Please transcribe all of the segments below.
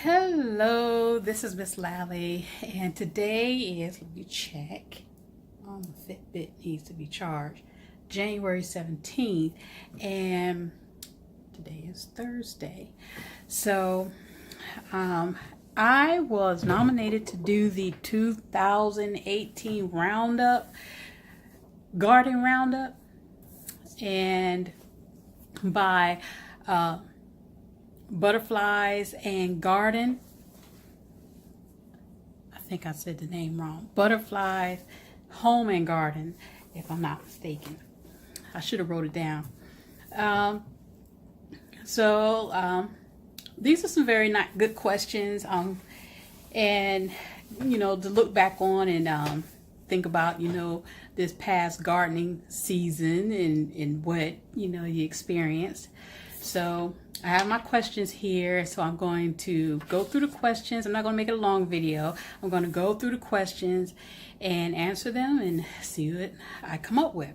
Hello, this is Miss Lally, and today is, let me check, the Fitbit needs to be charged, January 17th, and today is Thursday. So, I was nominated to do the 2018 Roundup, Garden Roundup, and by, Butterflies and Garden. I think I said the name wrong. Butterflies Home and Garden, if I'm not mistaken. I should have wrote it down. These are some very good questions. And to look back on and think about this past gardening season and what you experienced. So I have my questions here, so I'm going to go through the questions. I'm not going to make it a long video. I'm going to go through the questions and answer them and see what I come up with.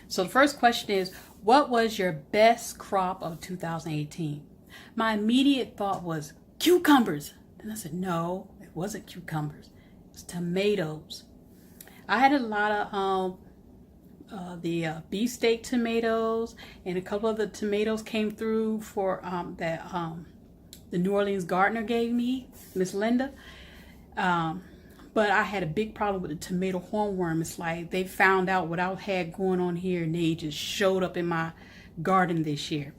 So the first question is, what was your best crop of 2018? My immediate thought was cucumbers. Then I said, no, it wasn't cucumbers. It was tomatoes. I had a lot of the beefsteak tomatoes, and a couple of the tomatoes came through for the New Orleans gardener gave me, Miss Linda. But I had a big problem with the tomato hornworm. It's like they found out what I had going on here, and they just showed up in my garden this year.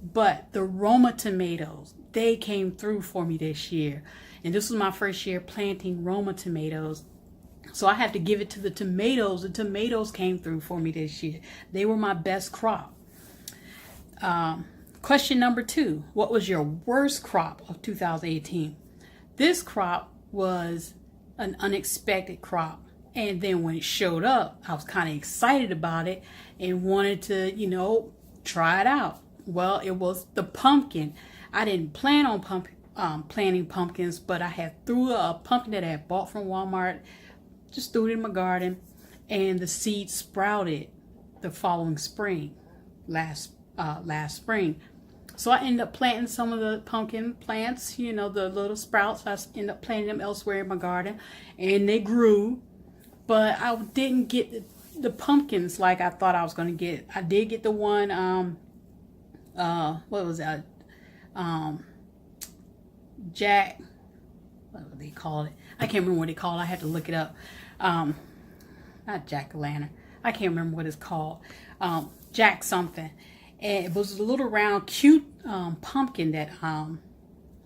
But the Roma tomatoes, they came through for me this year, and this was my first year planting Roma tomatoes. So I had to give it to the tomatoes. The tomatoes came through for me this year. They were my best crop. Question number 2. What was your worst crop of 2018? This crop was an unexpected crop. And then when it showed up, I was kind of excited about it and wanted to, try it out. Well, it was the pumpkin. I didn't plan on planting pumpkins, but I had threw a pumpkin that I had bought from Walmart. Just threw it in my garden, and the seeds sprouted the following spring, last spring. So I ended up planting some of the pumpkin plants, the little sprouts. I ended up planting them elsewhere in my garden, and they grew. But I didn't get the pumpkins like I thought I was going to get. I did get the one, what was that? Jack, what do they call it? I can't remember what they call it. I had to look it up. Not jack-o'-lantern. I can't remember what it's called. Jack something. And it was a little round, cute pumpkin that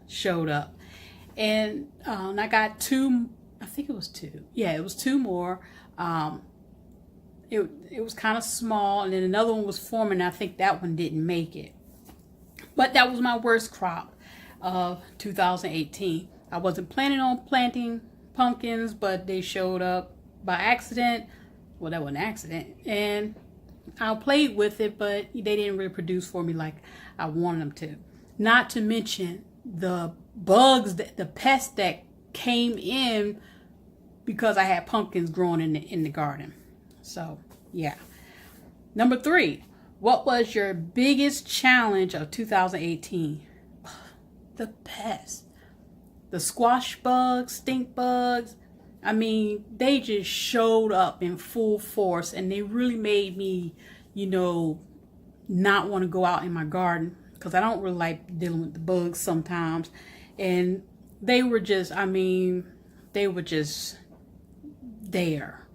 showed up. And I got 2, I think it was 2. Yeah, it was 2 more. It was kind of small, and then another one was forming. I think that one didn't make it. But that was my worst crop of 2018. I wasn't planning on planting pumpkins, but they showed up by accident. Well, that wasn't an accident. And I played with it, but they didn't really produce for me like I wanted them to. Not to mention the bugs, the pests that came in because I had pumpkins growing in the garden. So, yeah. Number 3, what was your biggest challenge of 2018? The pests. The squash bugs, stink bugs, I mean, they just showed up in full force, and they really made me, not want to go out in my garden because I don't really like dealing with the bugs sometimes. And they were just, they were just there.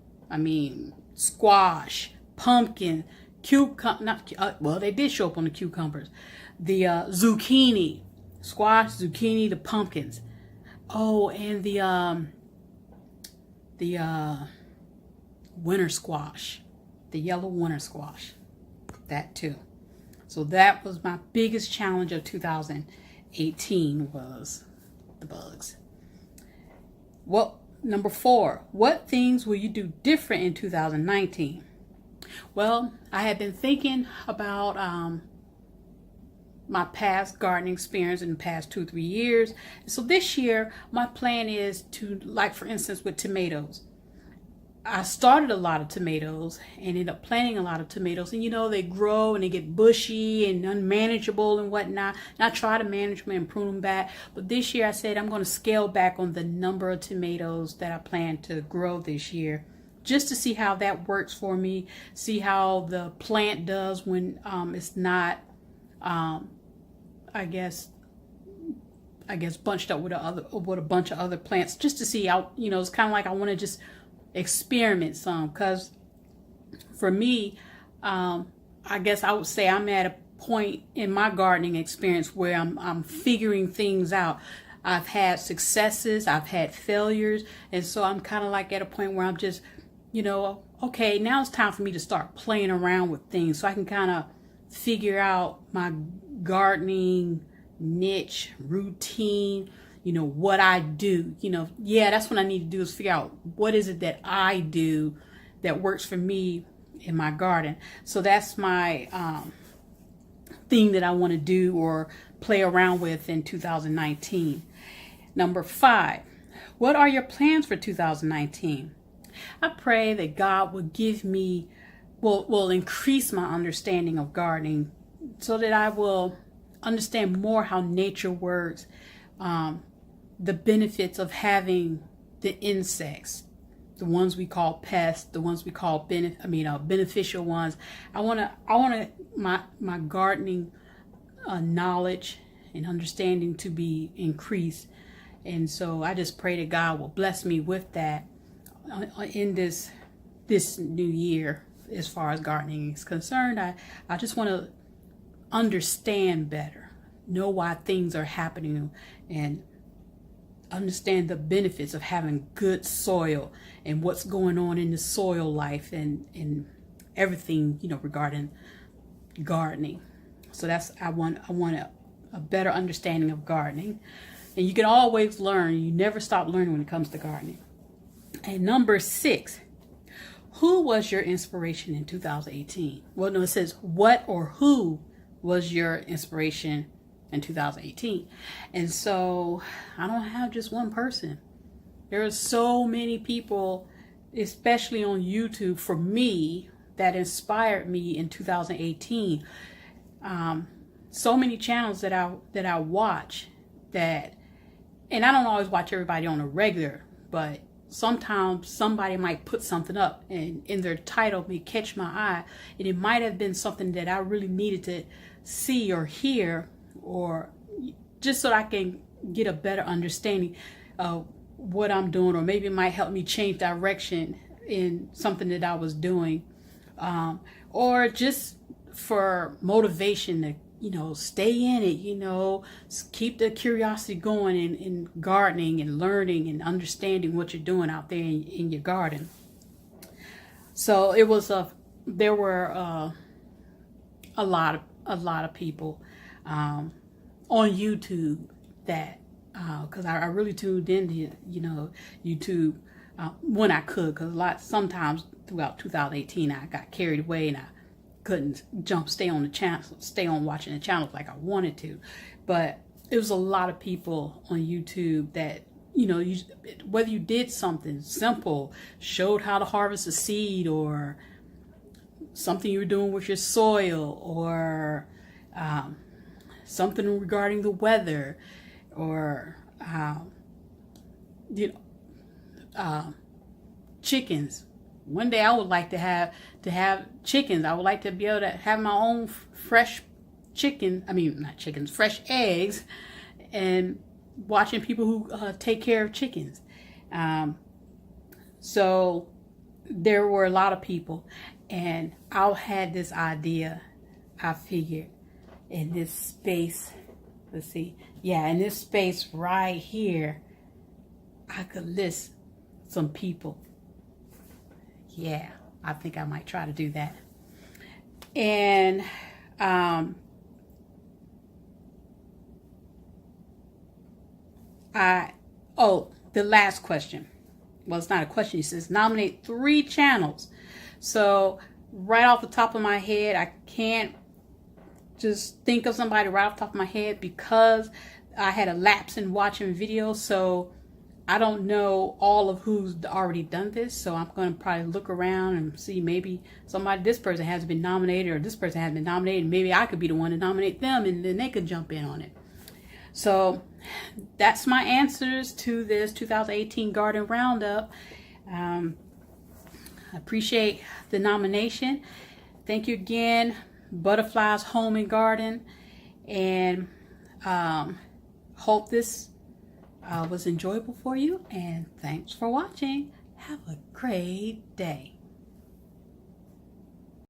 Squash, pumpkin, they did show up on the cucumbers. The zucchini, squash, zucchini, the pumpkins. Oh, and the winter squash, the yellow winter squash, that too. So that was my biggest challenge of 2018 was the bugs. Number 4, what things will you do different in 2019? Well, I had been thinking about my past gardening experience in the past 2-3 years. So this year, my plan is to, like for instance with tomatoes, I started a lot of tomatoes and ended up planting a lot of tomatoes, and they grow and they get bushy and unmanageable and whatnot. And I try to manage them and prune them back. But this year I said I'm going to scale back on the number of tomatoes that I plan to grow this year, just to see how that works for me, see how the plant does when it's not, I guess bunched up with a bunch of other plants, just to see how, it's kind of like I want to just experiment some, because for me, I guess I would say I'm at a point in my gardening experience where I'm figuring things out. I've had successes, I've had failures, and so I'm kind of like at a point where I'm just, okay, now it's time for me to start playing around with things so I can kind of figure out my gardening niche, routine, what I do. That's what I need to do, is figure out what is it that I do that works for me in my garden. So that's my thing that I want to do or play around with in 2019. Number 5, what are your plans for 2019? I pray that God will give me, will increase my understanding of gardening, so that I will understand more how nature works, the benefits of having the insects, the ones we call pests, the ones we call beneficial ones. I want my gardening knowledge and understanding to be increased, and so I just pray that God will bless me with that in this new year. As far as gardening is concerned, I just want to understand better, know why things are happening, and understand the benefits of having good soil and what's going on in the soil life and everything, regarding gardening. So that's, I want a better understanding of gardening. And you can always learn. You never stop learning when it comes to gardening. And number 6, who was your inspiration in 2018? Well, no, it says what or who was your inspiration in 2018. And so I don't have just one person. There are so many people, especially on YouTube, for me, that inspired me in 2018. So many channels that I watch, and I don't always watch everybody on a regular, but sometimes somebody might put something up and in their title may catch my eye, and it might have been something that I really needed to see or hear, or just so I can get a better understanding of what I'm doing, or maybe it might help me change direction in something that I was doing, or just for motivation to stay in it, keep the curiosity going in gardening and learning and understanding what you're doing out there in your garden. So there were a lot of people on YouTube that, because I really tuned into YouTube when I could, because sometimes throughout 2018 I got carried away and I couldn't stay on watching the channels like I wanted to. But it was a lot of people on YouTube that, whether you did something simple, showed how to harvest a seed, or something you were doing with your soil, or something regarding the weather, or chickens. One day I would like to have chickens. I would like to be able to have my own fresh fresh eggs, and watching people who take care of chickens. So there were a lot of people, and I had this idea. I figured in this space, in this space right here, I could list some people. Yeah, I think I might try to do that. And the last question. Well, it's not a question. It says nominate 3 channels. So right off the top of my head, I can't just think of somebody right off the top of my head, because I had a lapse in watching videos. So I don't know all of who's already done this, so I'm going to probably look around and see maybe this person has been nominated, or this person has been nominated. Maybe I could be the one to nominate them, and then they could jump in on it. So that's my answers to this 2018 Garden Roundup. I appreciate the nomination. Thank you again, Butterflies Home and Garden, and hope this was enjoyable for you, and thanks for watching. Have a great day.